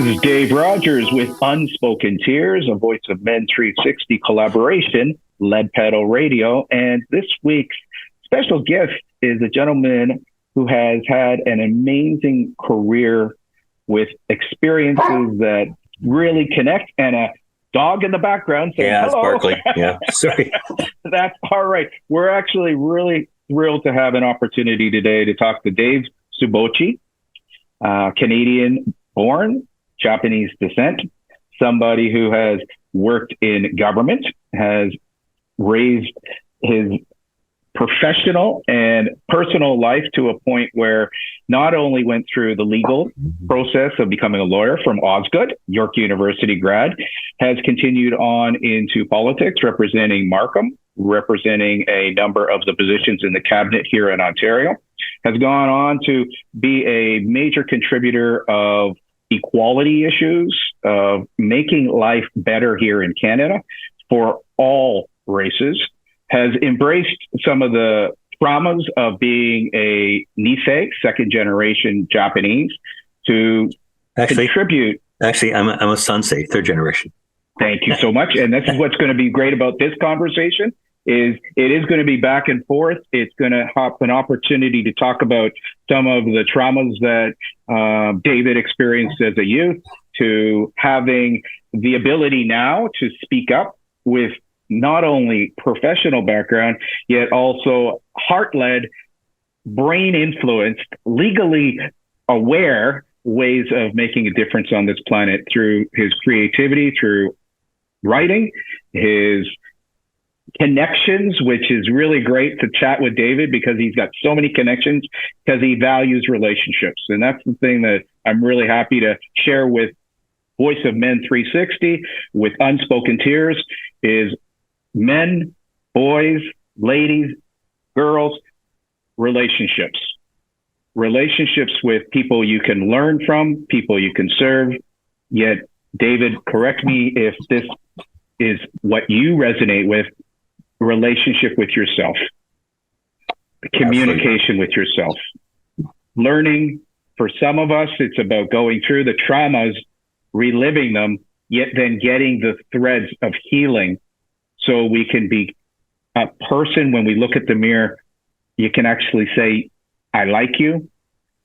is Dave Rogers with Unspoken Tears, a Voice of Men 360 collaboration, Lead Pedal Radio. And this week's special guest is a gentleman who has had an amazing career with experiences that really connect, and a dog in the background saying, yeah, it's hello. Barkley. Yeah, sorry. That's all right. We're actually really thrilled to have an opportunity today to talk to Dave Tsubouchi, Canadian-born, Japanese descent, somebody who has worked in government, has raised his professional and personal life to a point where not only went through the legal process of becoming a lawyer from Osgoode, York University grad, has continued on into politics, representing Markham, representing a number of the positions in the cabinet here in Ontario, has gone on to be a major contributor of equality issues, of making life better here in Canada for all races, has embraced some of the traumas of being a Nisei, second generation Japanese, to contribute. Actually, I'm a Sansei, third generation. Thank you so much. And this is what's going to be great about this conversation, is it is going to be back and forth. It's going to have an opportunity to talk about some of the traumas that David experienced as a youth, to having the ability now to speak up with not only professional background, yet also heart-led, brain-influenced, legally aware ways of making a difference on this planet through his creativity, through writing, his connections, which is really great to chat with David because he's got so many connections, because he values relationships. And that's the thing that I'm really happy to share with Voice of Men 360, with Unspoken Tears, is men, boys, ladies, girls, relationships with people you can learn from, people you can serve. Yet, David, correct me if this is what you resonate with: relationship with yourself, communication with yourself, learning. For some of us, it's about going through the traumas, reliving them, yet then getting the threads of healing, so we can be a person. When we look at the mirror, you can actually say, I like you.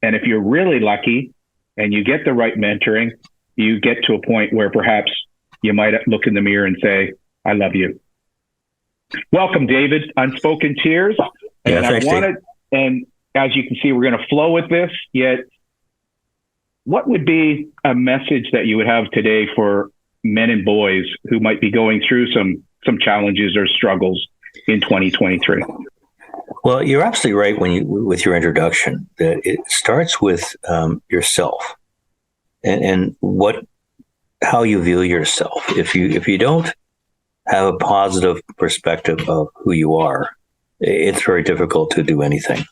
And if you're really lucky and you get the right mentoring, you get to a point where perhaps you might look in the mirror and say, I love you. Welcome, David. Unspoken Tears. Yeah, and thanks, Dave. And as you can see, we're going to flow with this. Yet, what would be a message that you would have today for men and boys who might be going through some challenges or struggles in 2023? Well, you're absolutely right with your introduction, that it starts with yourself and how you view yourself. If you don't have a positive perspective of who you are, it's very difficult to do anything.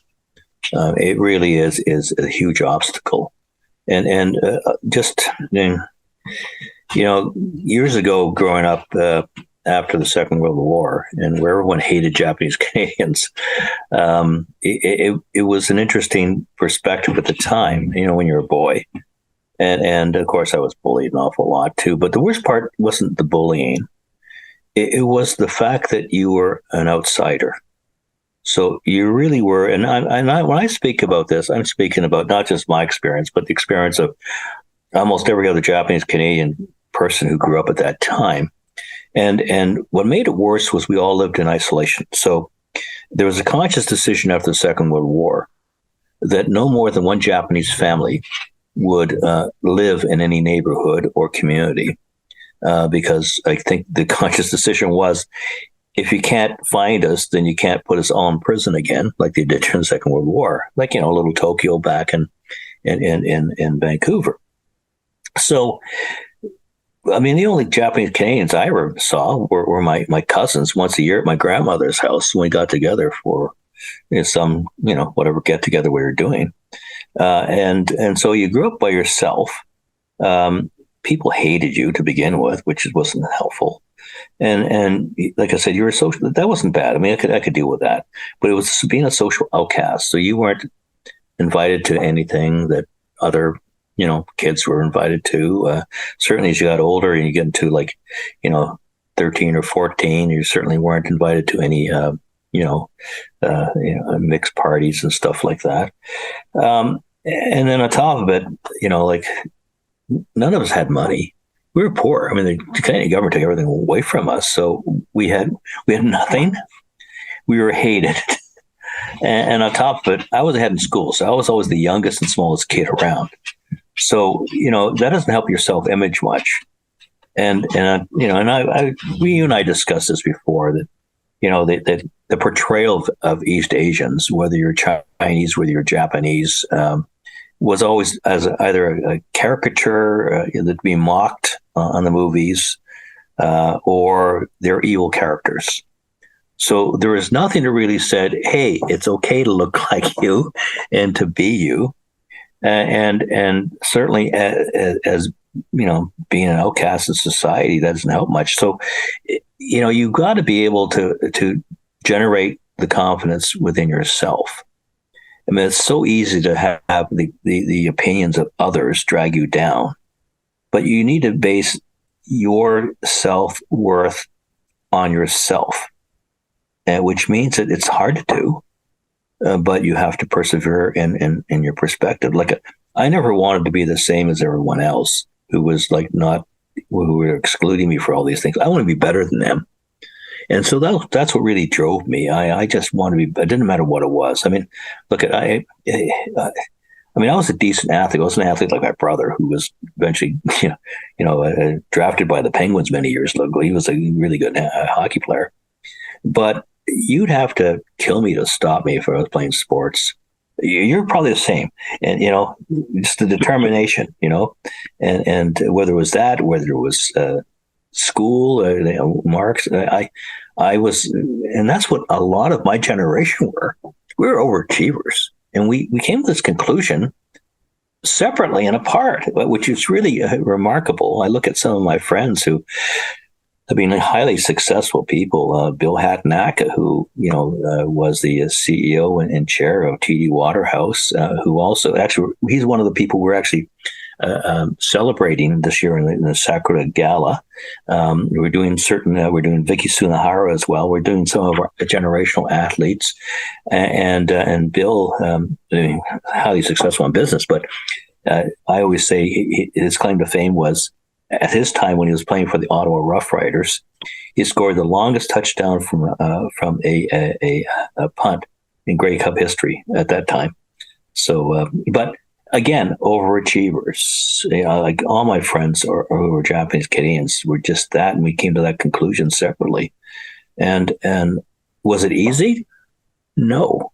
It really is a huge obstacle. And just, years ago, growing up after the Second World War, and where everyone hated Japanese Canadians, it was an interesting perspective at the time, when you're a boy. And of course, I was bullied an awful lot too. But the worst part wasn't the bullying. It was the fact that you were an outsider. So you really were, and when I speak about this, I'm speaking about not just my experience, but the experience of almost every other Japanese Canadian person who grew up at that time. And what made it worse was we all lived in isolation. So there was a conscious decision after the Second World War that no more than one Japanese family would live in any neighborhood or community, because I think the conscious decision was, if you can't find us, then you can't put us all in prison again, like they did during the Second World War, like, little Tokyo back in Vancouver. So, I mean, the only Japanese Canadians I ever saw were my cousins once a year at my grandmother's house when we got together for some, whatever get together we were doing. And so you grew up by yourself. People hated you to begin with, which wasn't helpful. And like I said, you were social. That wasn't bad. I mean, I could deal with that. But it was being a social outcast. So you weren't invited to anything that other kids were invited to. Certainly as you got older and you get into 13 or 14, you certainly weren't invited to any, mixed parties and stuff like that. And then on top of it, none of us had money. We were poor. I mean, the Canadian government took everything away from us. So we had nothing. We were hated. And on top of it, I was ahead in school. So I was always the youngest and smallest kid around. So, that doesn't help your self-image much. And you and I discussed this before, that, that the portrayal of East Asians, whether you're Chinese, whether you're Japanese, was always as either a caricature that be mocked on the movies, or they're evil characters. So there is nothing that really said, hey, it's okay to look like you and to be you. And certainly as being an outcast in society, that doesn't help much. So, you've got to be able to generate the confidence within yourself. I mean, it's so easy to have the opinions of others drag you down, but you need to base your self-worth on yourself, which means that it's hard to do, but you have to persevere in your perspective. I never wanted to be the same as everyone else who was who were excluding me for all these things. I want to be better than them. And so that's what really drove me. I just wanted to be, it didn't matter what it was. I mean, I was a decent athlete. I wasn't an athlete like my brother, who was eventually, drafted by the Penguins many years ago. He was a really good hockey player. But you'd have to kill me to stop me if I was playing sports. You're probably the same. And, just the determination, and whether it was that, whether it was school, marks, I was, and that's what a lot of my generation were. We were overachievers. And we came to this conclusion separately and apart, which is really remarkable. I look at some of my friends who have been highly successful people. Bill Hattanaka, who was the CEO and chair of TD Waterhouse, who also actually he's one of the people we're actually celebrating this year in the Sakura Gala. We're doing we're doing Vicky Sunahara as well. We're doing some of our generational athletes, and Bill, highly successful in business. But I always say his claim to fame was, at his time when he was playing for the Ottawa Rough Riders, he scored the longest touchdown from a punt in Grey Cup history at that time. So, but again, overachievers. Like all my friends who were Japanese Canadians were just that, and we came to that conclusion separately. And was it easy? No,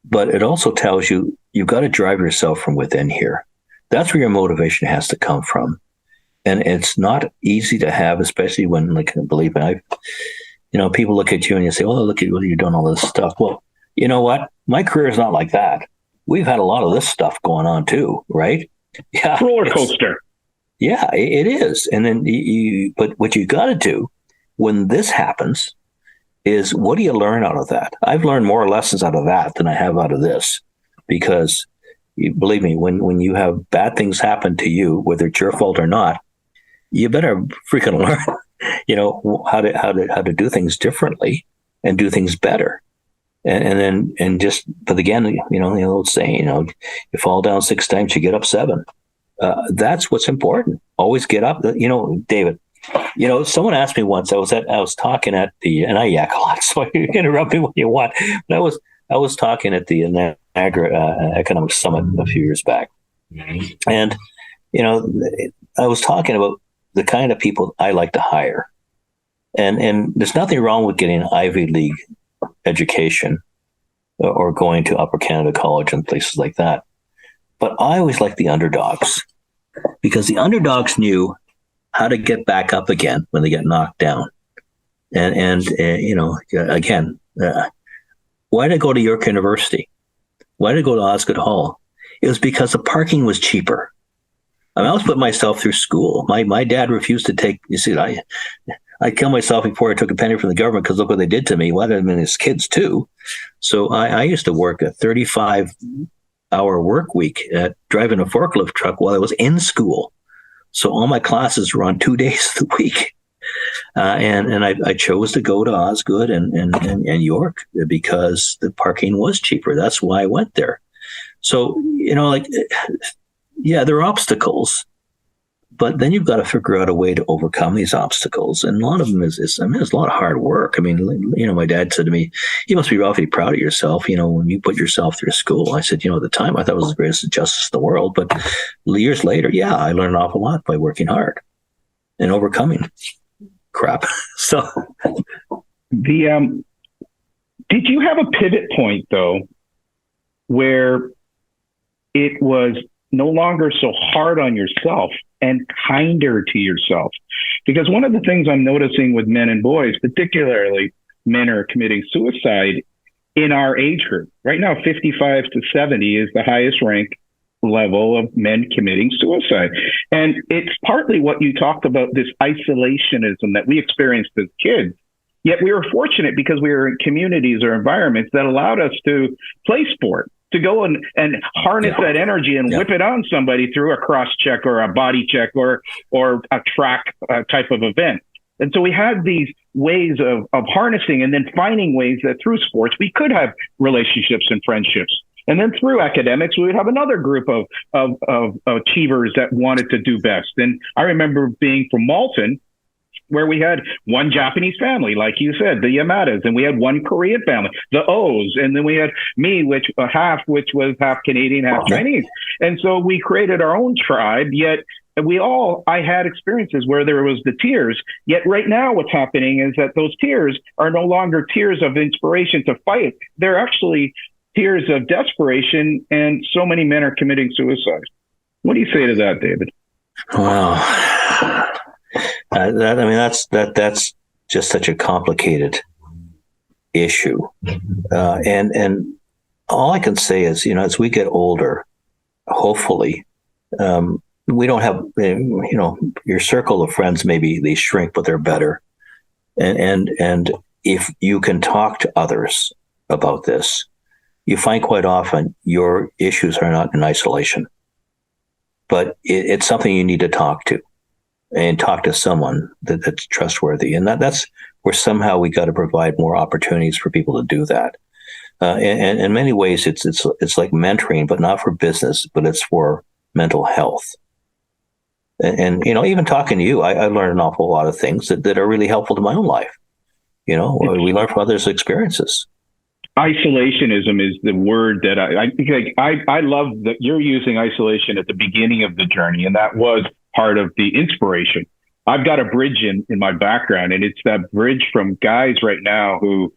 but it also tells you you've got to drive yourself from within here. That's where your motivation has to come from. And it's not easy to have, especially when, believe me, people look at you and you say, "Well, look at you doing all this stuff." Well, you know what? My career is not like that. We've had a lot of this stuff going on too, right? Yeah, roller coaster. Yeah, it is. And then but what you got to do when this happens is, what do you learn out of that? I've learned more lessons out of that than I have out of this, because believe me, when you have bad things happen to you, whether it's your fault or not, you better freaking learn, how to do things differently and do things better. But again, the old saying, you fall down 6 times, you get up 7. That's what's important. Always get up. David, someone asked me once, I was talking at and I yak a lot, so you interrupt me when you want, but I was talking at the Niagara Economic Summit a few years back. And, I was talking about the kind of people I like to hire. And there's nothing wrong with getting an Ivy League education or going to Upper Canada College and places like that. But I always like the underdogs, because the underdogs knew how to get back up again when they get knocked down. And again, why did I go to York University? Why did I go to Osgoode Hall? It was because the parking was cheaper. I was putting myself through school. My dad refused to take, I killed myself before I took a penny from the government, because look what they did to me. Well, I mean, his kids too. So I used to work at 35 6-hour work week at driving a forklift truck while I was in school. So all my classes were on 2 days of the week. And I chose to go to Osgood and York because the parking was cheaper. That's why I went there. So, yeah, there are obstacles, but then you've got to figure out a way to overcome these obstacles. And a lot of them it's a lot of hard work. I mean, my dad said to me, you must be awfully proud of yourself, when you put yourself through school. I said, at the time I thought it was the greatest injustice in the world. But years later, yeah, I learned an awful lot by working hard and overcoming crap. So did you have a pivot point though, where it was no longer so hard on yourself and kinder to yourself? Because one of the things I'm noticing with men and boys, particularly men are committing suicide in our age group right now, 55 to 70 is the highest rank level of men committing suicide. And it's partly what you talked about, this isolationism that we experienced as kids. Yet we were fortunate because we were in communities or environments that allowed us to play sport, to go and harness that energy and whip it on somebody through a cross check or a body check or a track type of event. And so we had these ways of harnessing and then finding ways that through sports we could have relationships and friendships. And then through academics, we would have another group of achievers that wanted to do best. And I remember being from Malton, where we had one Japanese family, like you said, the Yamadas, and we had one Korean family, the O's, and then we had me, which was half Canadian, half Chinese. And so we created our own tribe, yet I had experiences where there was the tears. Yet right now what's happening is that those tears are no longer tears of inspiration to fight. They're actually tears of desperation, and so many men are committing suicide. What do you say to that, David? Well, that's just such a complicated issue, and all I can say is, as we get older, hopefully, we don't have, your circle of friends, maybe they shrink, but they're better, and if you can talk to others about this, you find quite often your issues are not in isolation, but it's something you need to talk to. And talk to someone that's trustworthy. And that's where somehow we got to provide more opportunities for people to do that. And in many ways, it's like mentoring, but not for business, but it's for mental health. And even talking to you, I learned an awful lot of things that are really helpful to my own life. We learn from others' experiences. Isolationism is the word that I love that you're using isolation at the beginning of the journey. And that was part of the inspiration. I've got a bridge in my background, and it's that bridge from guys right now who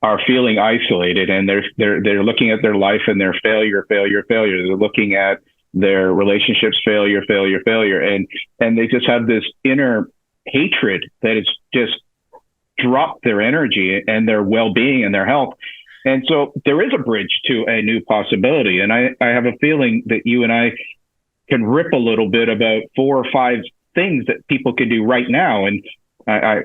are feeling isolated, and they're looking at their life and their failure. They're looking at their relationships, failure. And they just have this inner hatred that has just dropped their energy and their well-being and their health. And so there is a bridge to a new possibility. And I have a feeling that you and I can rip a little bit about 4 or 5 things that people can do right now. And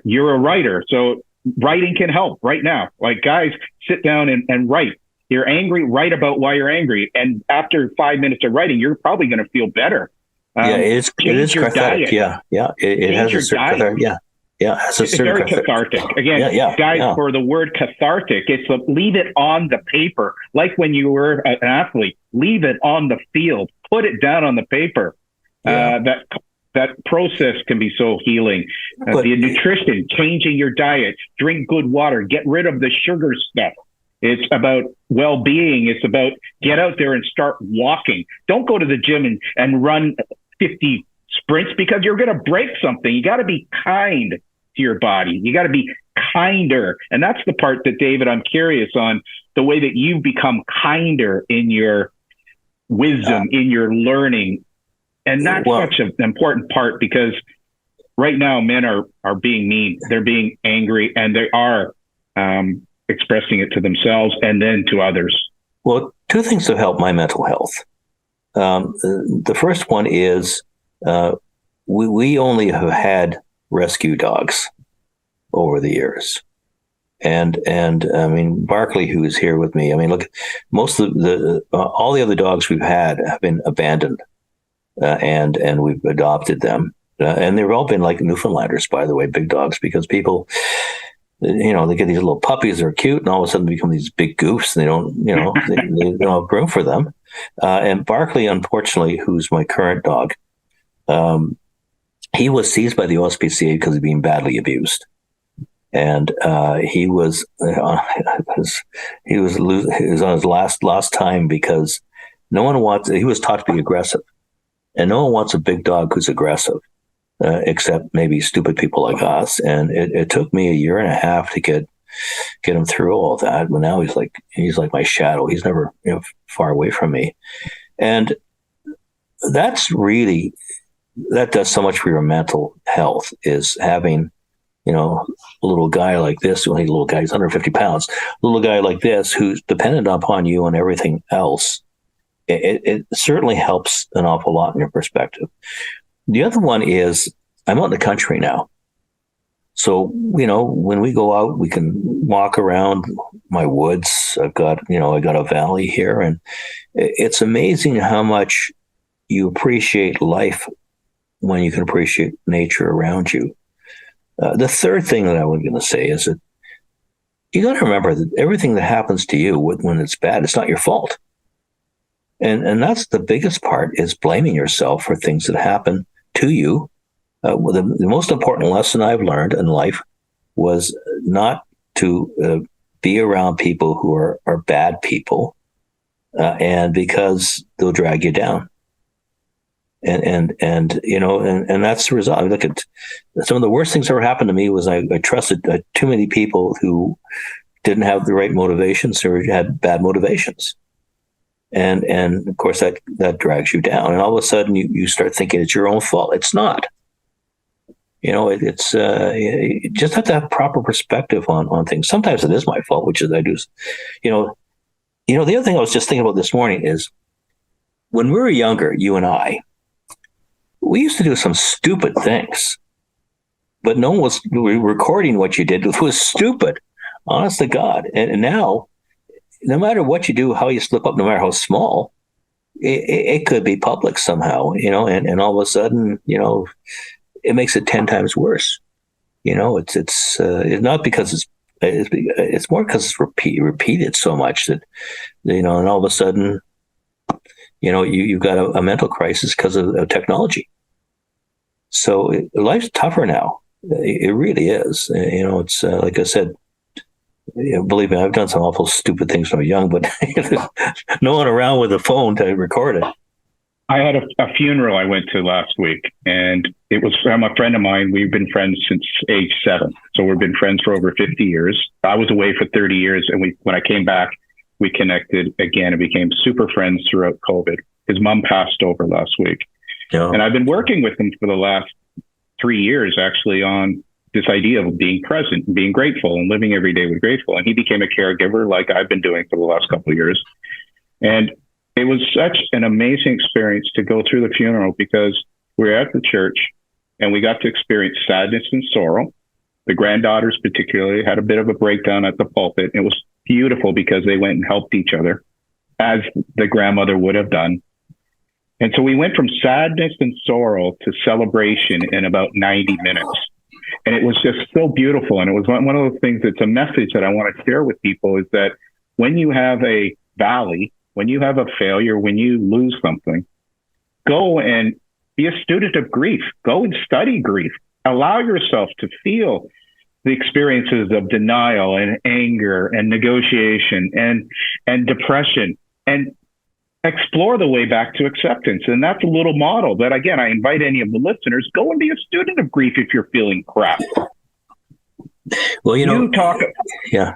you're a writer, so writing can help right now. Like, guys, sit down and write. You're angry, write about why you're angry. And after 5 minutes of writing, you're probably going to feel better. It is cathartic. Diet. It has a certain cathartic. It's very cathartic. Again, guys, for the word cathartic, it's leave it on the paper. Like when you were an athlete, leave it on the field. Put it down on the paper. That process can be so healing. The nutrition, changing your diet, drink good water, get rid of the sugar stuff. It's about well-being. It's about get out there and start walking. Don't go to the gym and run 50 sprints because you're going to break something. You got to be kind to your body. You got to be kinder. And that's the part that, David, I'm curious on, the way that you've become kinder in your wisdom, in your learning. And that's such an important part, because right now men are being mean. They're being angry, and they are expressing it to themselves and then to others. Well, 2 things have helped my mental health. The first one is we only have had rescue dogs over the years. And I mean, Barkley, who is here with me, I mean, look, most of all the other dogs we've had have been abandoned, and we've adopted them. And they've all been like Newfoundlanders, by the way, big dogs, because people, they get these little puppies, they're cute, and all of a sudden they become these big goofs, and they don't, they don't have room for them. And Barkley, unfortunately, who's my current dog, he was seized by the OSPCA because of being badly abused. And he was on his last time because he was taught to be aggressive, and no one wants a big dog who's aggressive, except maybe stupid people like us. And it took me a year and a half to get him through all that. But now he's like my shadow. He's never far away from me, and that does so much for your mental health, is having a little guy like this. Well, he's a little guy, he's 150 pounds. A little guy like this who's dependent upon you and everything else. It certainly helps an awful lot in your perspective. The other one is I'm out in the country now. So, when we go out, we can walk around my woods. I got a valley here, and it's amazing how much you appreciate life when you can appreciate nature around you. The third thing that I was going to say is that you got to remember that everything that happens to you when it's bad, it's not your fault. And that's the biggest part, is blaming yourself for things that happen to you. The most important lesson I've learned in life was not to be around people who are bad people, and because they'll drag you down. And that's the result. I mean, look at some of the worst things that ever happened to me was I trusted too many people who didn't have the right motivations or had bad motivations. And of course that drags you down. And all of a sudden you start thinking it's your own fault. It's not. It's you just have to have proper perspective on things. Sometimes it is my fault, which is I do. The other thing I was just thinking about this morning is when we were younger, you and I, we used to do some stupid things, but no one was recording what you did. It was stupid, honest to God. And now, no matter what you do, how you slip up, no matter how small, it could be public somehow, and all of a sudden, it makes it 10 times worse. It's not because it's more because it's repeated so much that, and all of a sudden, you've got a mental crisis because of technology. So life's tougher now. It really is. It's like I said, believe me, I've done some awful stupid things when I was young, but no one around with a phone to record it. I had a funeral I went to last week, and it was from a friend of mine. We've been friends since age 7. So we've been friends for over 50 years. I was away for 30 years, and when I came back, we connected again and became super friends throughout COVID. His mom passed over last week. Yeah. And I've been working with him for the last 3 years, actually, on this idea of being present and being grateful and living every day with grateful. And he became a caregiver like I've been doing for the last couple of years. And it was such an amazing experience to go through the funeral because we were at the church and we got to experience sadness and sorrow. The granddaughters particularly had a bit of a breakdown at the pulpit. It was beautiful because they went and helped each other, as the grandmother would have done. And so we went from sadness and sorrow to celebration in about 90 minutes. And it was just so beautiful. And it was one of those things that's a message that I want to share with people, is that when you have a valley, when you have a failure, when you lose something, go and be a student of grief. Go and study grief. Allow yourself to feel the experiences of denial and anger and negotiation and depression, and explore the way back to acceptance. And that's a little model that, again, I invite any of the listeners, go and be a student of grief if you're feeling crap. Well, yeah.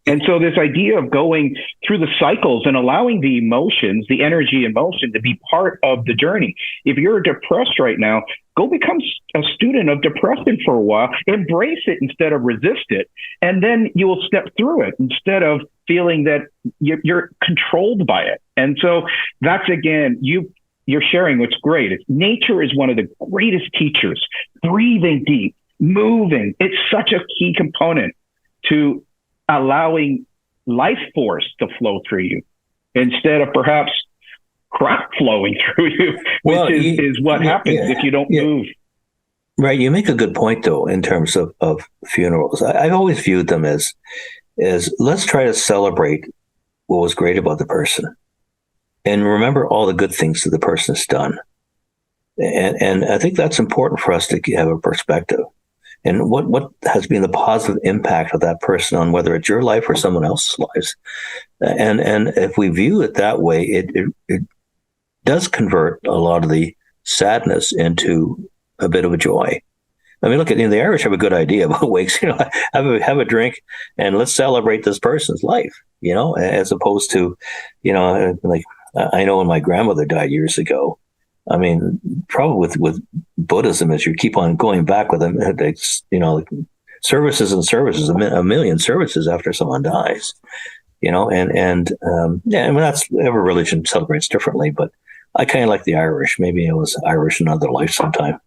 And so this idea of going through the cycles and allowing the emotions, the energy and motion, to be part of the journey. If you're depressed right now, go become a student of depression for a while, embrace it instead of resist it. And then you will step through it instead of feeling that you're controlled by it. And so that's, again, you're sharing what's great. Nature is one of the greatest teachers. Breathing deep, moving. It's such a key component to allowing life force to flow through you instead of perhaps crap flowing through you, which is what happens if you don't move. Right. You make a good point, though, in terms of funerals. I've always viewed them as let's try to celebrate what was great about the person and remember all the good things that the person has done. And I think that's important for us to have a perspective. And what has been the positive impact of that person on whether it's your life or someone else's lives. And if we view it that way, it does convert a lot of the sadness into a bit of a joy. I mean, look at the Irish have a good idea about wakes. Have a drink and let's celebrate this person's life. As opposed to, like I know when my grandmother died years ago. I mean, probably with Buddhism, as you keep on going back with them, it's, services and services, a million services after someone dies. And that's every religion celebrates differently, but I kind of like the Irish. Maybe I was Irish in another life sometime.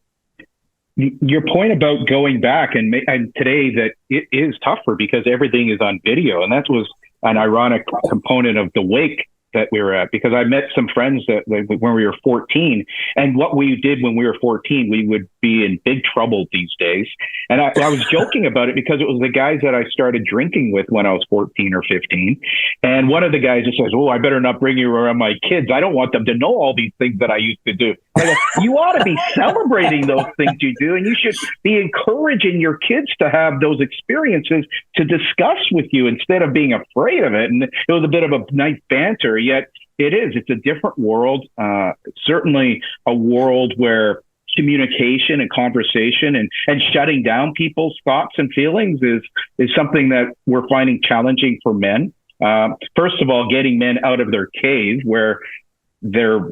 Your point about going back and today that it is tougher because everything is on video, and that was an ironic component of the wake that we were at, because I met some friends that when we were 14, and what we did when we were 14, we would be in big trouble these days. And I was joking about it because it was the guys that I started drinking with when I was 14 or 15. And one of the guys just says, "Oh, I better not bring you around my kids. I don't want them to know all these things that I used to do." I go, you ought to be celebrating those things you do, and you should be encouraging your kids to have those experiences to discuss with you instead of being afraid of it. And it was a bit of a nice banter. Yet it's a different world, certainly a world where communication and conversation and shutting down people's thoughts and feelings is something that we're finding challenging for men. First of all, getting men out of their cave where they're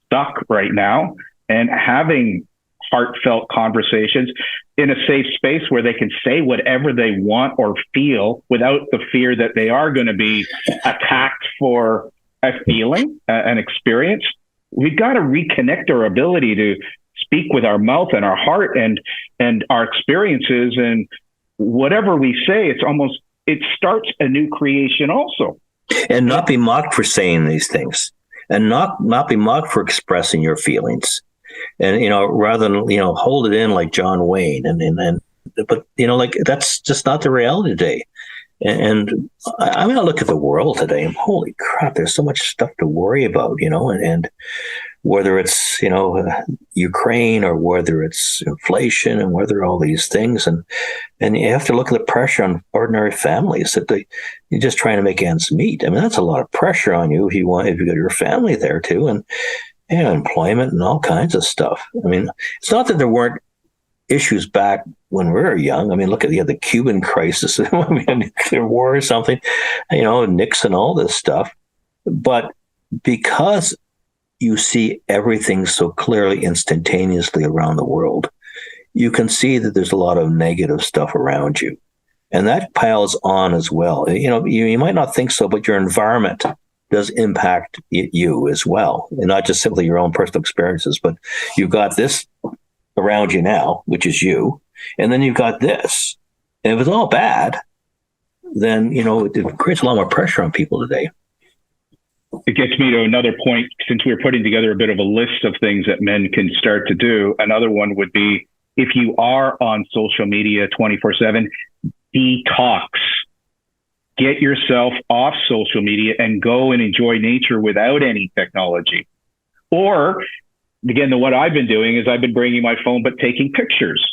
stuck right now and having heartfelt conversations in a safe space where they can say whatever they want or feel without the fear that they are going to be attacked for a feeling, an experience. We've got to reconnect our ability to speak with our mouth and our heart and our experiences, and whatever we say, it starts a new creation also. And not be mocked for saying these things, and not be mocked for expressing your feelings. And, rather than, hold it in like John Wayne but like that's just not the reality today. And I mean, I look at the world today and holy crap, there's so much stuff to worry about, and whether it's, Ukraine or whether it's inflation and whether all these things. And you have to look at the pressure on ordinary families that you're just trying to make ends meet. I mean, that's a lot of pressure on you if you got your family there too. And employment and all kinds of stuff. I mean, it's not that there weren't issues back when we were young. I mean, look at the Cuban crisis, a nuclear war or something, Nixon, all this stuff. But because you see everything so clearly, instantaneously around the world, you can see that there's a lot of negative stuff around you. And that piles on as well. You might not think so, but your environment does impact you as well. And not just simply your own personal experiences, but you've got this around you now, which is you. And then you've got this. And if it's all bad, then, it creates a lot more pressure on people today. It gets me to another point, since we're putting together a bit of a list of things that men can start to do. Another one would be, if you are on social media 24/7, detox. Get yourself off social media and go and enjoy nature without any technology. Or, again, what I've been doing is I've been bringing my phone, but taking pictures.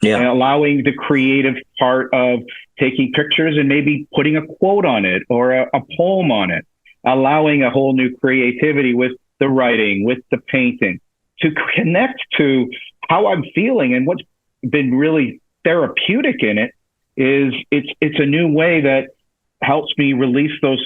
Yeah. And allowing the creative part of taking pictures and maybe putting a quote on it or a poem on it. Allowing a whole new creativity with the writing, with the painting, to connect to how I'm feeling. And what's been really therapeutic in it is it's a new way that helps me release those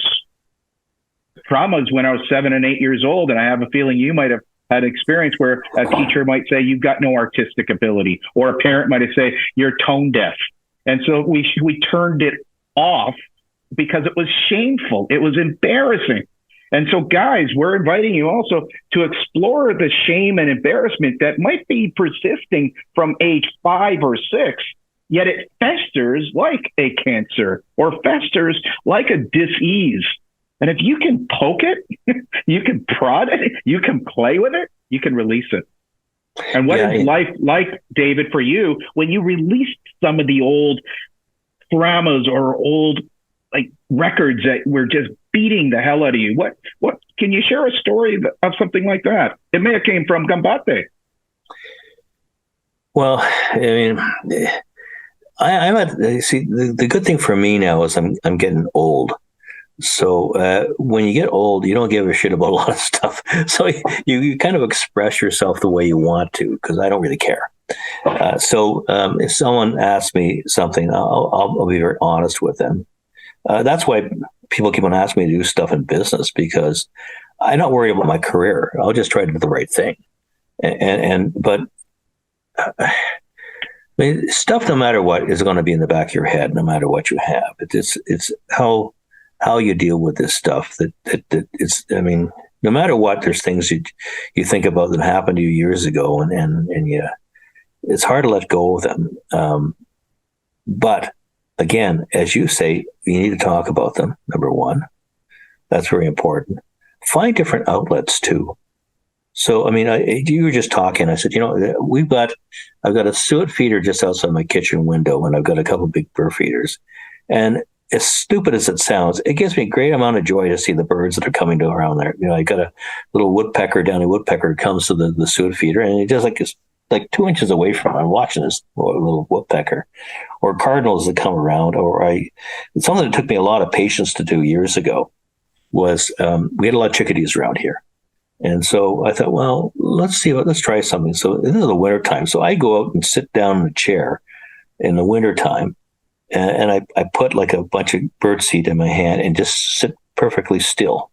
traumas when I was 7 and 8 years old. And I have a feeling you might have had an experience where a teacher might say, you've got no artistic ability, or a parent might have said, you're tone deaf. And so we turned it off because it was shameful. It was embarrassing. And so, guys, we're inviting you also to explore the shame and embarrassment that might be persisting from age 5 or 6. yet it festers like a cancer or festers like a dis-ease. And if you can poke it, you can prod it, you can play with it, you can release it. And what is life like, David, for you when you released some of the old dramas or old records that were just beating the hell out of you? What can you share a story of something like that? It may have came from Gambate. Well, I mean, I'm the good thing for me now is I'm getting old. So when you get old, you don't give a shit about a lot of stuff. So you kind of express yourself the way you want to, because I don't really care. So if someone asks me something, I'll be very honest with them. That's why people keep on asking me to do stuff in business, because I'm not worried about my career. I'll just try to do the right thing. But I mean, stuff, no matter what, is going to be in the back of your head, no matter what you have. It's how you deal with this stuff that it's, I mean, no matter what, there's things you think about that happened to you years ago, and it's hard to let go of them. But again, as you say, you need to talk about them. Number one, that's very important. Find different outlets too. So, I mean, you were just talking. I said, I've got a suet feeder just outside my kitchen window, and I've got a couple of big bird feeders. And as stupid as it sounds, it gives me a great amount of joy to see the birds that are coming to around there. I got a little woodpecker, downy woodpecker, comes to the suet feeder, and he just it's like 2 inches away from him. I'm watching this little woodpecker, or cardinals that come around, something that took me a lot of patience to do years ago was we had a lot of chickadees around here. And so I thought, well, let's try something. So this is the winter time. So I go out and sit down in a chair in the winter time, and I put like a bunch of birdseed in my hand and just sit perfectly still.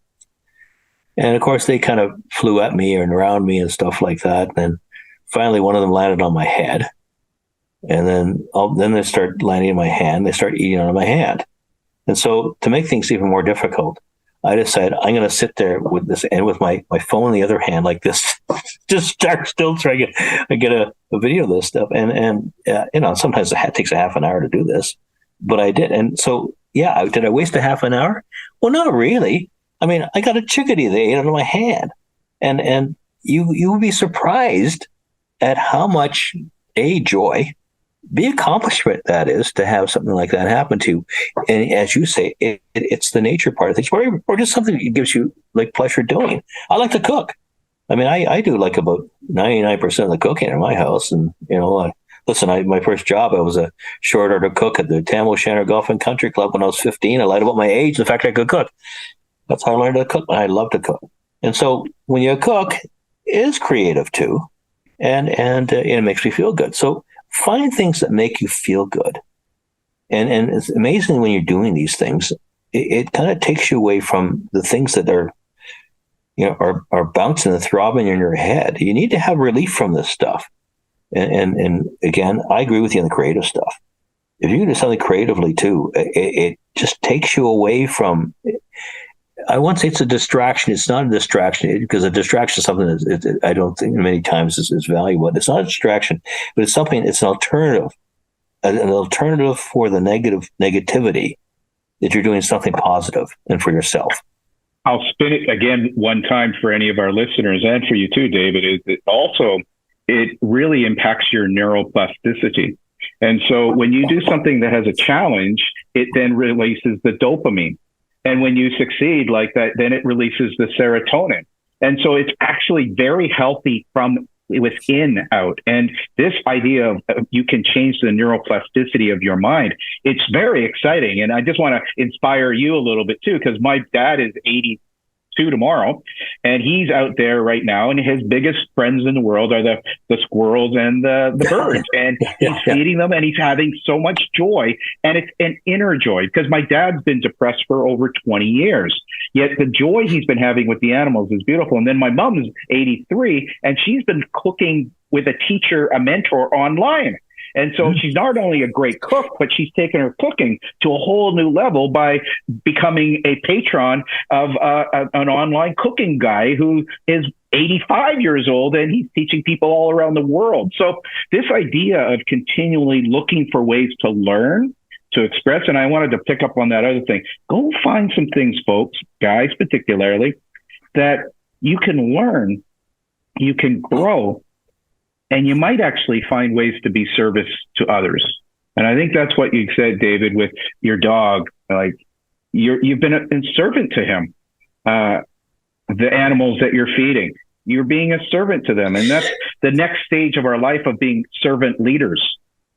And of course, they kind of flew at me and around me and stuff like that. And finally, one of them landed on my head. And then they start landing in my hand. They start eating out of my hand. And so to make things even more difficult, I decided I'm going to sit there with this and with my phone in the other hand like this, just start still trying to get a video of this stuff. And sometimes it takes a half an hour to do this, but I did. And so, yeah, did I waste a half an hour? Well, not really. I mean, I got a chickadee that ate out of my hand, and you would be surprised at how much joy, the accomplishment that is to have something like that happen to you. And as you say, it's the nature part of things, or just something that gives you like pleasure doing. I like to cook. I mean, I do like about 99% of the cooking in my house. And, my first job, I was a short order cook at the Tam O'Shanter Golf and Country Club when I was 15. I lied about my age and the fact I could cook. That's how I learned to cook. I love to cook. And so when you cook, it is creative too. And it makes me feel good. So find things that make you feel good. And it's amazing when you're doing these things, it kind of takes you away from the things that are bouncing and throbbing in your head. You need to have relief from this stuff. And again, I agree with you on the creative stuff. If you can do something creatively too, it just takes you away from, I won't say it's a distraction. It's not a distraction, because a distraction is something that I don't think many times is valuable. It's not a distraction, but it's an alternative for the negativity, that you're doing something positive and for yourself. I'll spin it again one time for any of our listeners, and for you too, David, is that also it really impacts your neuroplasticity. And so when you do something that has a challenge, it then releases the dopamine. And when you succeed like that, then it releases the serotonin. And so it's actually very healthy from within out. And this idea of you can change the neuroplasticity of your mind, it's very exciting. And I just want to inspire you a little bit too, because my dad is 82 tomorrow, and he's out there right now, and his biggest friends in the world are the squirrels and the birds, and he's feeding them, and he's having so much joy, and it's an inner joy, because my dad's been depressed for over 20 years, yet the joy he's been having with the animals is beautiful. And then my mom's 83, and she's been cooking with a teacher, a mentor online. And so she's not only a great cook, but she's taken her cooking to a whole new level by becoming a patron of an online cooking guy who is 85 years old, and he's teaching people all around the world. So this idea of continually looking for ways to learn, to express, and I wanted to pick up on that other thing. Go find some things, folks, guys particularly, that you can learn, you can grow, and you might actually find ways to be service to others. And I think that's what you said, David, with your dog. Like you've been a servant to him. The animals that you're feeding, you're being a servant to them. And that's the next stage of our life of being servant leaders.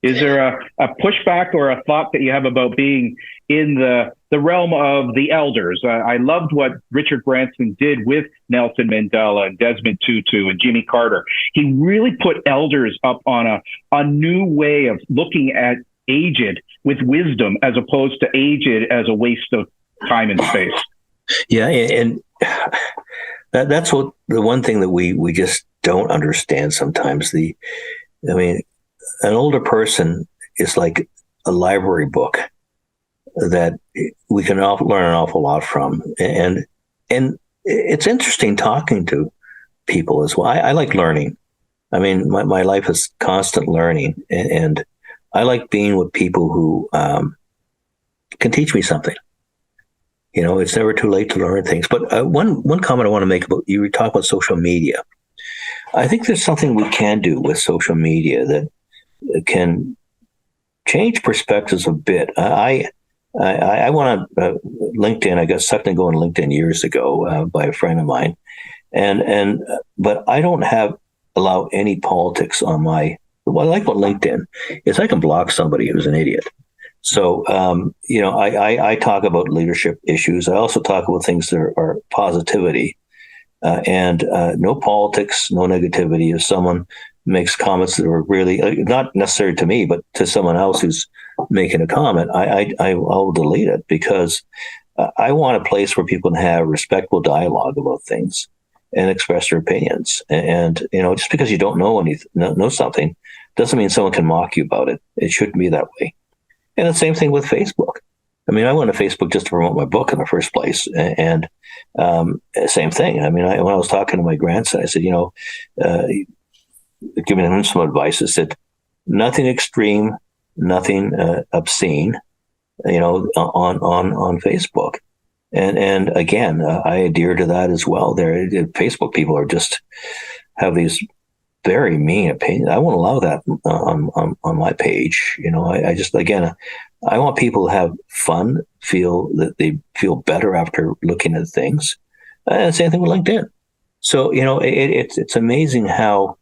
Is there a pushback or a thought that you have about being in the realm of the elders? I loved what Richard Branson did with Nelson Mandela and Desmond Tutu and Jimmy Carter. He really put elders up on a new way of looking at aged with wisdom, as opposed to aged as a waste of time and space. Yeah, and that's what the one thing that we just don't understand sometimes. An older person is like a library book that we can learn an awful lot from, and it's interesting talking to people as well. I like learning. I mean, my life is constant learning, and I like being with people who can teach me something. It's never too late to learn things. But one comment I want to make about, you were talking about social media. I think there's something we can do with social media that can change perspectives a bit. I want to LinkedIn. I got sucked into going to LinkedIn years ago by a friend of mine, but I don't allow any politics on my. What I like about LinkedIn is I can block somebody who's an idiot. So, I talk about leadership issues. I also talk about things that are positivity, and no politics, no negativity. If someone makes comments that are really not necessary to me, but to someone else who's making a comment, I'll delete it, because I want a place where people can have respectful dialogue about things and express their opinions. And just because you don't know something doesn't mean someone can mock you about it. It shouldn't be that way. And the same thing with Facebook. I mean, I went to Facebook just to promote my book in the first place. And same thing. I mean, when I was talking to my grandson, I said, giving him some advice, I said, nothing extreme, nothing obscene, on Facebook. And again, I adhere to that as well. Facebook people have these very mean opinions. I won't allow that on my page. I just, again, I want people to have fun, feel that they feel better after looking at things. And same thing with LinkedIn. So, it's amazing how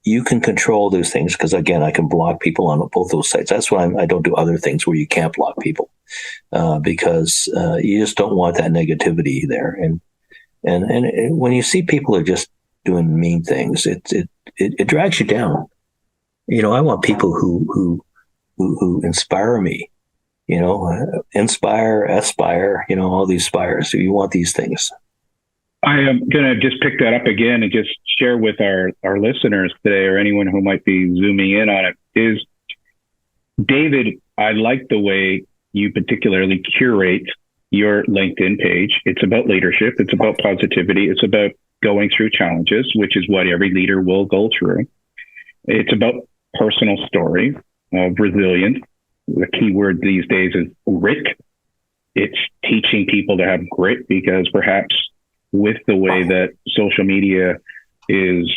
you can control those things, because, again, I can block people on both those sites. That's why I don't do other things where you can't block people, because you just don't want that negativity there. And when you see people are just doing mean things, it drags you down. I want people who inspire me, inspire, aspire, all these spires. So you want these things. I am going to just pick that up again and just share with our listeners today, or anyone who might be zooming in on it, is, David, I like the way you particularly curate your LinkedIn page. It's about leadership. It's about positivity. It's about going through challenges, which is what every leader will go through. It's about personal story of resilience. The key word these days is grit. It's teaching people to have grit, because perhaps with the way that social media is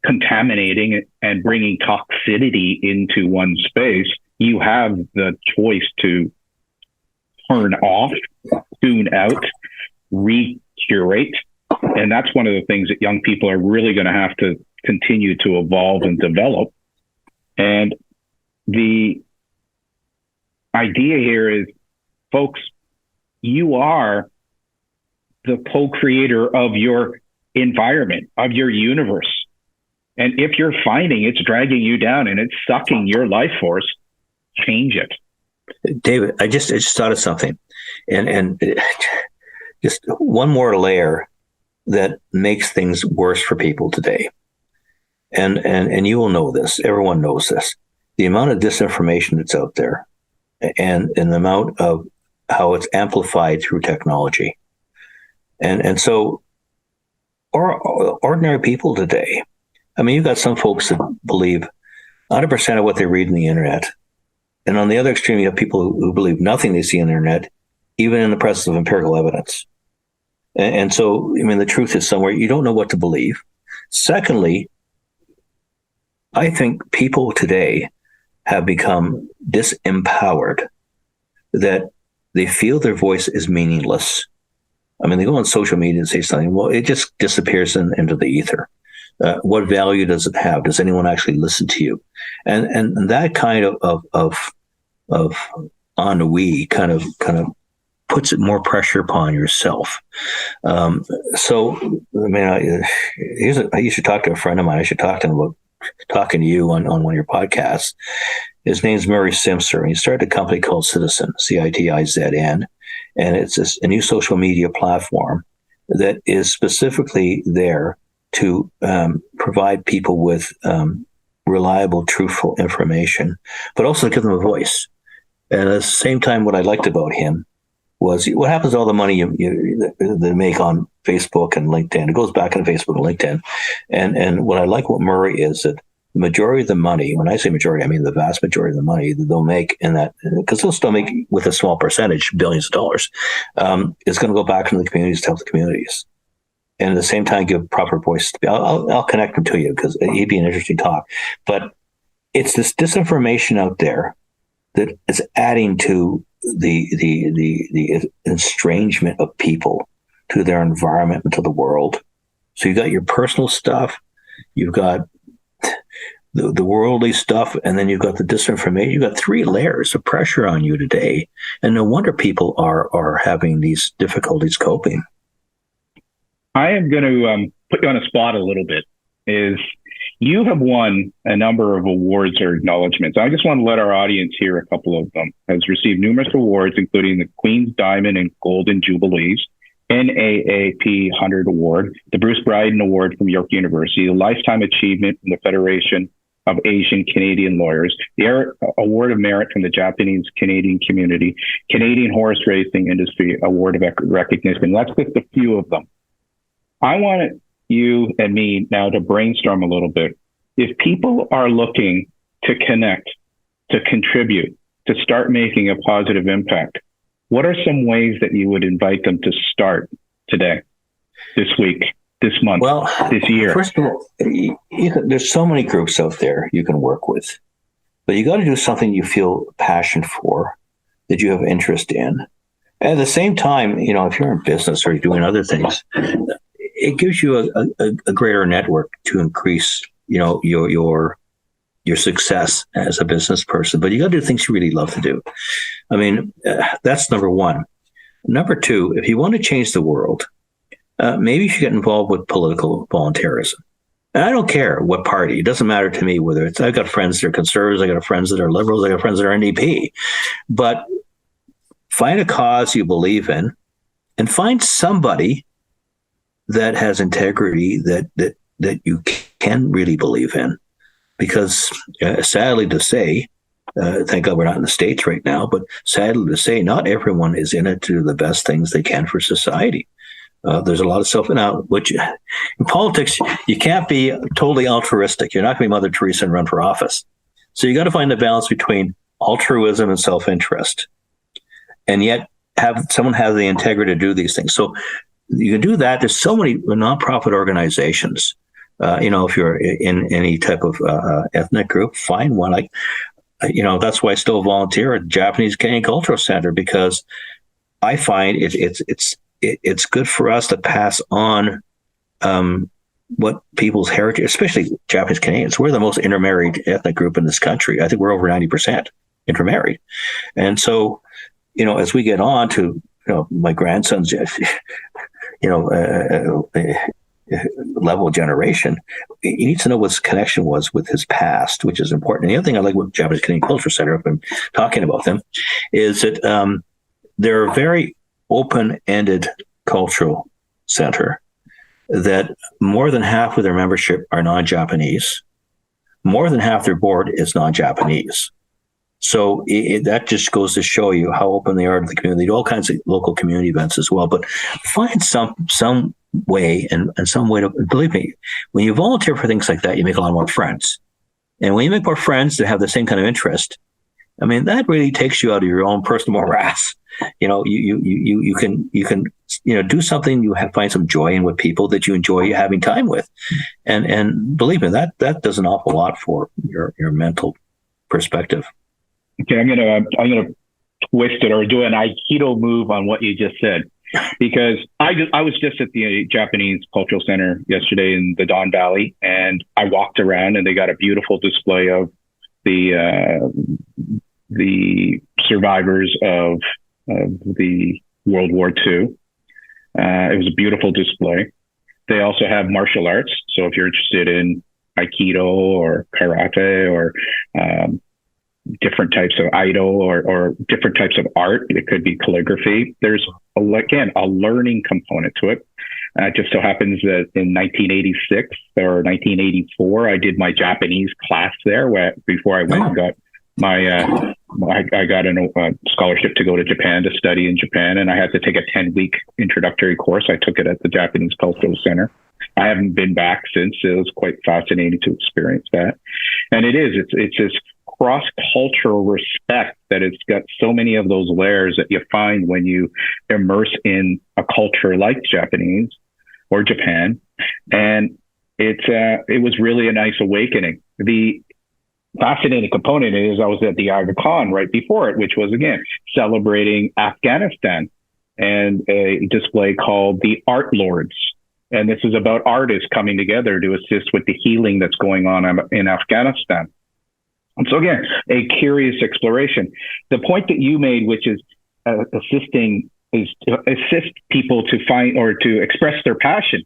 contaminating and bringing toxicity into one space, you have the choice to turn off, tune out, recurate. And that's one of the things that young people are really going to have to continue to evolve and develop. And the idea here is, folks, you are the co-creator of your environment, of your universe. And if you're finding it's dragging you down and it's sucking your life force, change it. David, I just thought of something, and just one more layer that makes things worse for people today. And you will know this. Everyone knows this. the amount of disinformation that's out there and the amount of how it's amplified through technology. And so ordinary people today, I mean, you've got some folks that believe 100% of what they read in the internet. And on the other extreme, you have people who believe nothing they see on the internet, even in the presence of empirical evidence. And so, I mean, the truth is somewhere you don't know what to believe. Secondly, I think people today have become disempowered, that they feel their voice is meaningless. I mean, they go on social media and say something, well, it just disappears into the ether. What value does it have? Does anyone actually listen to you? And that kind of ennui kind of puts more pressure upon yourself. So, I mean, I used to talk to a friend of mine. I should talk to him about talking to you on one of your podcasts. His name's Murray Simpson. He started a company called Citizen, CITIZN, and it's a new social media platform that is specifically there to provide people with reliable, truthful information, but also to give them a voice. And at the same time, what I liked about him was what happens to all the money they make on Facebook and LinkedIn. It goes back into Facebook and LinkedIn. And what I like about Murray is that the majority of the money, when I say majority, I mean the vast majority of the money that they'll make in that, because they'll still make with a small percentage, billions of dollars, is going to go back into the communities to help the communities. And at the same time, give proper voice. I'll connect him to you because he'd be an interesting talk. But it's this disinformation out there that is adding to the estrangement of people to their environment and to the world. So you've got your personal stuff, you've got the worldly stuff, and then you've got the disinformation. You've got three layers of pressure on you today. And no wonder people are having these difficulties coping. I am going to put you on a spot a little bit. Is you have won a number of awards or acknowledgments. I just want to let our audience hear a couple of them. Has received numerous awards, including the Queen's Diamond and Golden Jubilees, NAAP 100 Award, the Bruce Bryden Award from York University, the Lifetime Achievement from the Federation of Asian Canadian Lawyers, the Award of Merit from the Japanese Canadian Community, Canadian Horse Racing Industry Award of Recognition. That's just a few of them. I want you and me now to brainstorm a little bit. If people are looking to connect, to contribute, to start making a positive impact, what are some ways that you would invite them to start today, this week, this month, this year? First of all, there's so many groups out there you can work with, but you got to do something you feel passion for, that you have interest in. At the same time, if you're in business or you're doing other things, it gives you a greater network to increase, your success as a business person. But you got to do things you really love to do. I mean, that's number one. Number two, if you want to change the world, maybe you should get involved with political volunteerism. And I don't care what party. It doesn't matter to me whether it's, I've got friends that are conservatives, I got friends that are liberals, I got friends that are NDP. But find a cause you believe in and find somebody that has integrity that you can really believe in. Because sadly to say, thank God we're not in the States right now, but sadly to say, not everyone is in it to do the best things they can for society. There's a lot of which in politics, you can't be totally altruistic. You're not going to be Mother Teresa and run for office. So you got to find the balance between altruism and self-interest, and yet someone have the integrity to do these things. So you can do that. There's so many nonprofit organizations. If you're in any type of ethnic group, find one. That's why I still volunteer at the Japanese Canadian Cultural Center, because I find it's good for us to pass on what people's heritage, especially Japanese Canadians. We're the most intermarried ethnic group in this country. I think we're over 90% intermarried, and so as we get on to my grandson's level of generation, he needs to know what his connection was with his past, which is important. And the other thing I like with Japanese Canadian Culture Center, I've been talking about them, is that they're a very open-ended cultural center, that more than half of their membership are non-Japanese. more than half their board is non-Japanese. So that just goes to show you how open they are to the community. They do all kinds of local community events as well. But find some way and some way to, believe me, when you volunteer for things like that, you make a lot more friends. And when you make more friends that have the same kind of interest, I mean, that really takes you out of your own personal morass. You can do something, find some joy in with people that you enjoy having time with. And believe me, that does an awful lot for your mental perspective. Okay, I'm gonna twist it or do an Aikido move on what you just said, because I was just at the Japanese Cultural Center yesterday in the Don Valley, and I walked around, and they got a beautiful display of the survivors of the World War II. It was a beautiful display. They also have martial arts, so if you're interested in Aikido or karate or different types of Aido or different types of art. It could be calligraphy. There's, again, a learning component to it. It just so happens that in 1986 or 1984, I did my Japanese class there before I went and got my, I got a scholarship to go to Japan to study in Japan, and I had to take a 10-week introductory course. I took it at the Japanese Cultural Center. I haven't been back since. It was quite fascinating to experience that. And it's this cross-cultural respect that it's got so many of those layers that you find when you immerse in a culture like Japanese or Japan. And it was really a nice awakening. The fascinating component is I was at the Aga Khan right before it, which was, again, celebrating Afghanistan, and a display called The Art Lords. And this is about artists coming together to assist with the healing that's going on in Afghanistan. And so, again, a curious exploration. The point that you made, which is assisting, is to assist people to find or to express their passion.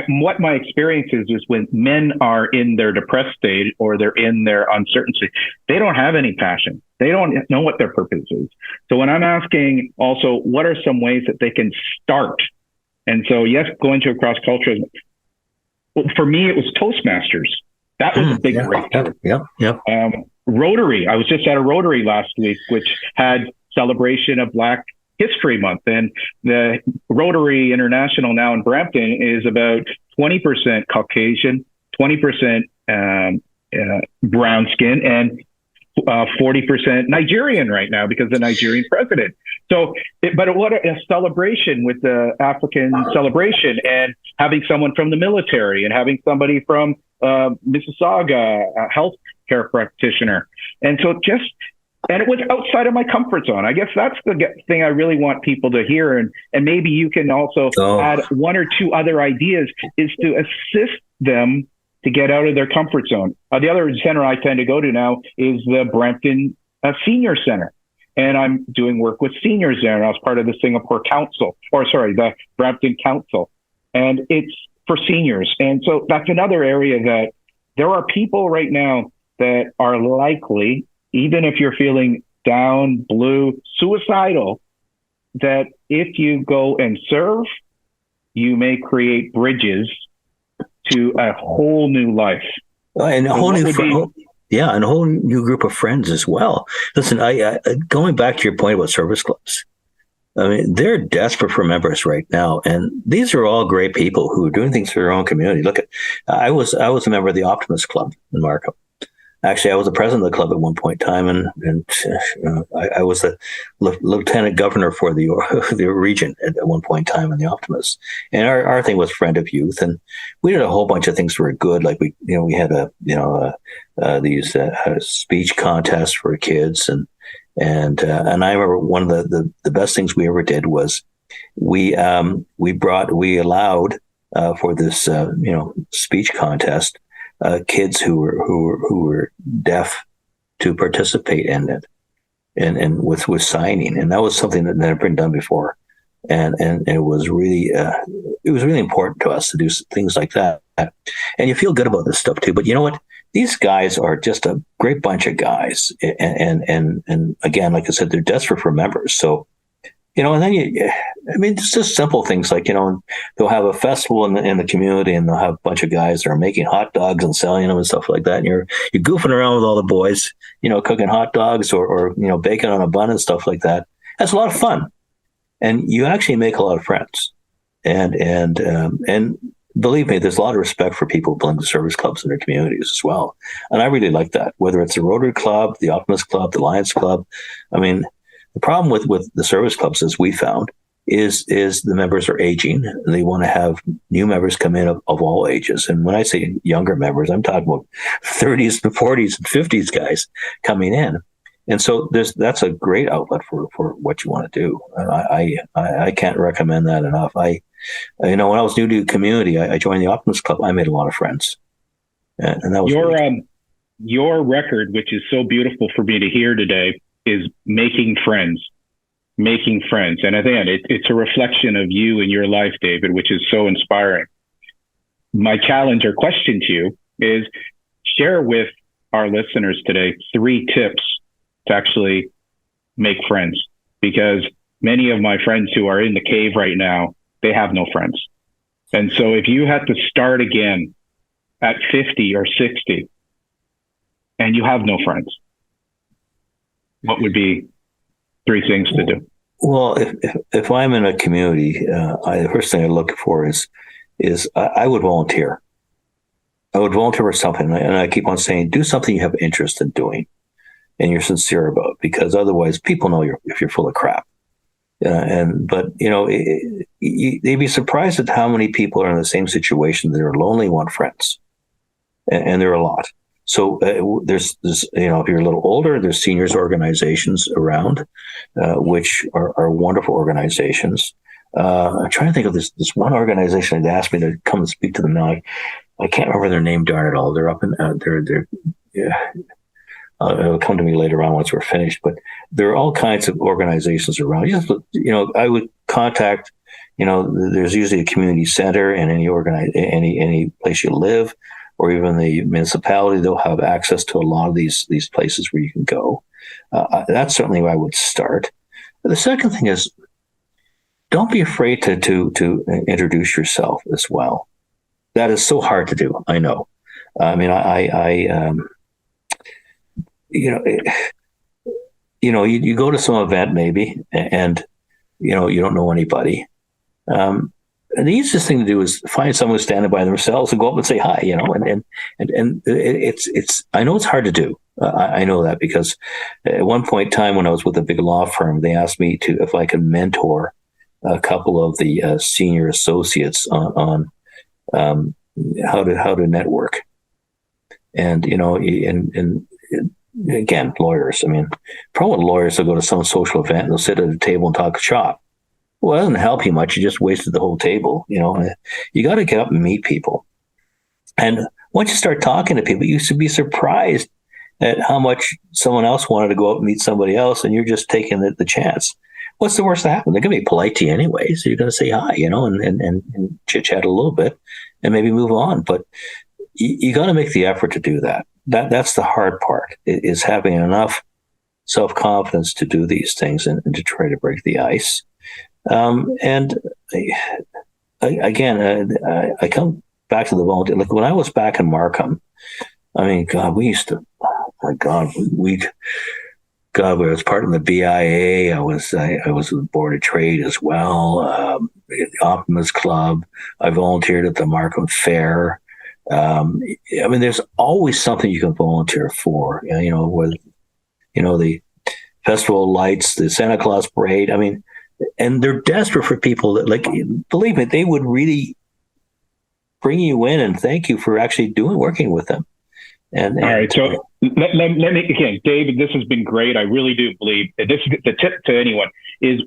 What my experience is when men are in their depressed stage or they're in their uncertainty, they don't have any passion. They don't know what their purpose is. So when I'm asking also, what are some ways that they can start? And so, yes, going to a cross-cultural, for me, it was Toastmasters. That was a big breakthrough. Rotary. I was just at a Rotary last week, which had celebration of Black History Month. And the Rotary International now in Brampton is about 20% Caucasian, 20% brown skin, and 40% Nigerian right now because of the Nigerian president. So, but what a celebration with the African celebration, and having someone from the military and having somebody from Mississauga, a healthcare practitioner. And so and it was outside of my comfort zone. I guess that's the thing I really want people to hear. And maybe you can also add one or two other ideas, is to assist them to get out of their comfort zone. The other center I tend to go to now is the Brampton Senior Center. And I'm doing work with seniors there. And I was part of the the Brampton Council. And it's for seniors. And so that's another area that there are people right now that are likely, even if you're feeling down, blue, suicidal, that if you go and serve, you may create bridges to a whole new life. And a whole new group of friends as well. Listen, I going back to your point about service clubs, I mean, they're desperate for members right now, and these are all great people who are doing things for their own community. Look at, I was a member of the Optimist Club in Markham. Actually, I was the president of the club at one point in time, and I was the lieutenant governor for the region at one point in time in the Optimists. And our thing was friend of youth, and we did a whole bunch of things that were good. Like we had these speech contests for kids, and I remember one of the best things we ever did was we allowed for this speech contest kids who were deaf to participate in it, and with signing, and that was something that never been done before, and it was really important to us to do things like that, and you feel good about this stuff too. But you know what? These guys are just a great bunch of guys, and again, like I said, they're desperate for members. So And then it's just simple things like, they'll have a festival in the community, and they'll have a bunch of guys that are making hot dogs and selling them and stuff like that. And you're goofing around with all the boys, cooking hot dogs or baking on a bun and stuff like that. That's a lot of fun. And you actually make a lot of friends. And believe me, there's a lot of respect for people who belong to service clubs in their communities as well. And I really like that, whether it's the Rotary Club, the Optimist Club, the Lions Club. I mean, the problem with the service clubs, as we found, is the members are aging. They want to have new members come in of all ages. And when I say younger members, I'm talking about 30s and 40s and 50s guys coming in. And so that's a great outlet for what you want to do. I can't recommend that enough. When I was new to community, I joined the Optimist Club. I made a lot of friends, and that was your record, which is so beautiful for me to hear today, is making friends. And again, it's a reflection of you and your life, David, which is so inspiring. My challenge or question to you is share with our listeners today 3 tips to actually make friends, because many of my friends who are in the cave right now, they have no friends. And so if you had to start again at 50 or 60 and you have no friends, what would be 3 things to do? Well, if I'm in a community, the first thing I look for is I would volunteer. I would volunteer for something, and I keep on saying, do something you have interest in doing and you're sincere about, because otherwise people know if you're full of crap. But they'd be surprised at how many people are in the same situation that are lonely, want friends, and there are a lot. So there's if you're a little older, there's seniors organizations around, which are wonderful organizations. I'm trying to think of this one organization that asked me to come and speak to them now. I can't remember their name, darn it all. They're up in it'll come to me later on once we're finished. But there are all kinds of organizations around. I would contact. There's usually a community center in any place you live, or even the municipality. They'll have access to a lot of these places where you can go. That's certainly where I would start. The second thing is, don't be afraid to introduce yourself as well. That is so hard to do. I know. I mean, you go to some event maybe, and you don't know anybody. And the easiest thing to do is find someone who's standing by themselves and go up and say hi. And it's I know it's hard to do. I know that because at one point in time when I was with a big law firm, they asked me if I could mentor a couple of the senior associates on how to network, and again, lawyers. I mean, problem with lawyers, they'll go to some social event and they'll sit at a table and talk shop. Well, it doesn't help you much. You just wasted the whole table. You got to get up and meet people. And once you start talking to people, you should be surprised at how much someone else wanted to go up and meet somebody else, and you're just taking the chance. What's the worst that happen? They're going to be polite to you anyway, so you're going to say hi, and chit-chat a little bit and maybe move on. But you got to make the effort to do that. That's the hard part, is having enough self-confidence to do these things and to try to break the ice. I come back to the volunteer. Like when I was back in Markham, I mean, God, we used to, oh my God, I was part of the BIA. I was with the Board of Trade as well. The Optimist Club. I volunteered at the Markham Fair. I mean, there's always something you can volunteer for. With the Festival of Lights, the Santa Claus Parade. I mean, and they're desperate for people that, like, believe me, they would really bring you in and thank you for actually working with them. And all right, so let me again, David. This has been great. I really do believe this is the tip to anyone is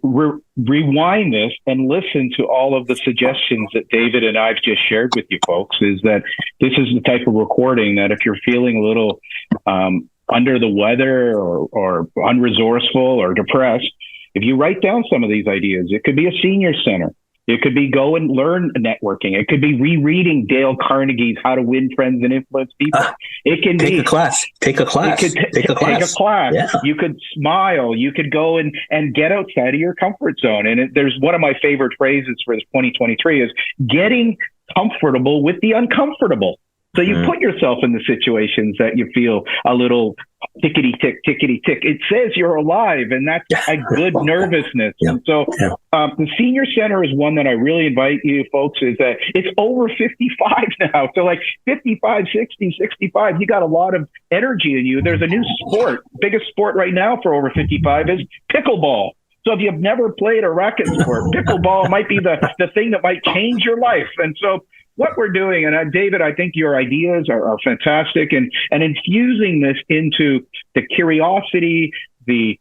rewind this and listen to all of the suggestions that David and I've just shared with you folks. Is that this is the type of recording that if you're feeling a little under the weather or unresourceful or depressed, if you write down some of these ideas, it could be a senior center. It could be go and learn networking. It could be rereading Dale Carnegie's How to Win Friends and Influence People. It can take be a class. Take a class. Take a class. Yeah. You could smile. You could go and get outside of your comfort zone. And there's one of my favorite phrases for 2023 is getting comfortable with the uncomfortable. So you put yourself in the situations that you feel a little tickety-tick. It says you're alive, and that's a good nervousness. Yeah. And so the senior center is one that I really invite you folks, is that it's over 55 now. So like 55, 60, 65, you got a lot of energy in you. There's a new sport. Biggest sport right now for over 55 is pickleball. So if you've never played a racket sport, pickleball might be the thing that might change your life. And so what we're doing, and David, I think your ideas are fantastic, and infusing this into the curiosity, the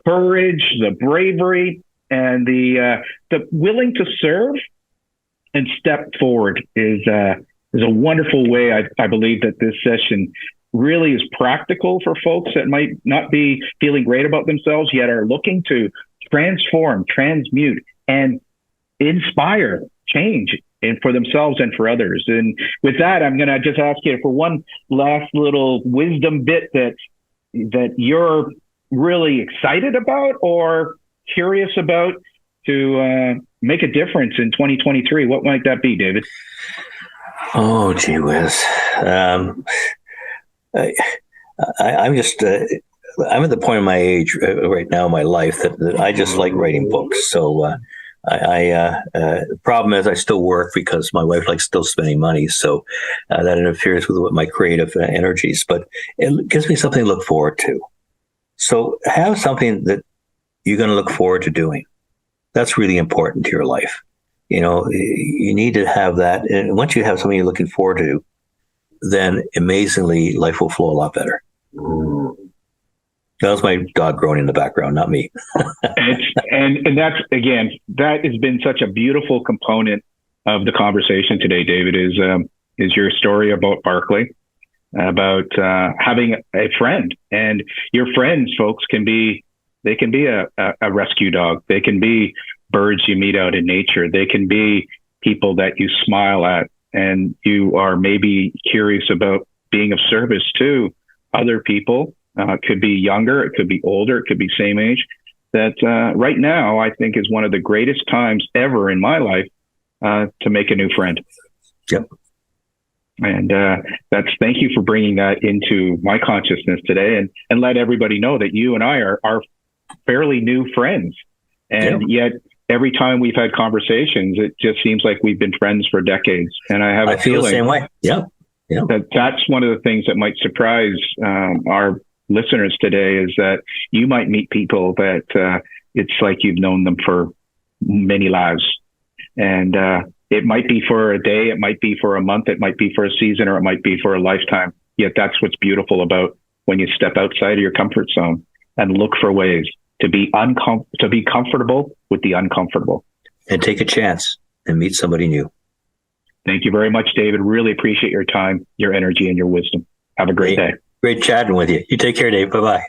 courage, the bravery, and the willing to serve and step forward is a wonderful way. I believe that this session really is practical for folks that might not be feeling great about themselves yet are looking to transform, transmute, and inspire change and for themselves and for others. And with that, I'm going to just ask you for one last little wisdom bit that you're really excited about or curious about to make a difference in 2023. What might that be, David? Oh, gee whiz. I'm just, I'm at the point in my age right now in my life that I just like writing books. So the problem is I still work because my wife likes still spending money. So that interferes with my creative energies, but it gives me something to look forward to. So have something that you're going to look forward to doing. That's really important to your life. You know, you need to have that. And once you have something you're looking forward to, then amazingly life will flow a lot better. That was my dog growing in the background, not me. and that's, again, that has been such a beautiful component of the conversation today, David, is your story about Barclay, about having a friend. And your friends, folks, they can be a rescue dog. They can be birds you meet out in nature. They can be people that you smile at, and you are maybe curious about being of service to other people. It could be younger, it could be older, it could be same age. That right now, I think, is one of the greatest times ever in my life to make a new friend. Yep. And thank you for bringing that into my consciousness today, and let everybody know that you and I are fairly new friends. And yet every time we've had conversations, it just seems like we've been friends for decades. And I feel the same way. Yeah. That's one of the things that might surprise our listeners today, is that you might meet people that it's like you've known them for many lives. And it might be for a day, it might be for a month, it might be for a season, or it might be for a lifetime. Yet that's what's beautiful about when you step outside of your comfort zone and look for ways to be comfortable with the uncomfortable. And take a chance and meet somebody new. Thank you very much, David. Really appreciate your time, your energy, and your wisdom. Have a great day. Great chatting with you. You take care, Dave. Bye-bye.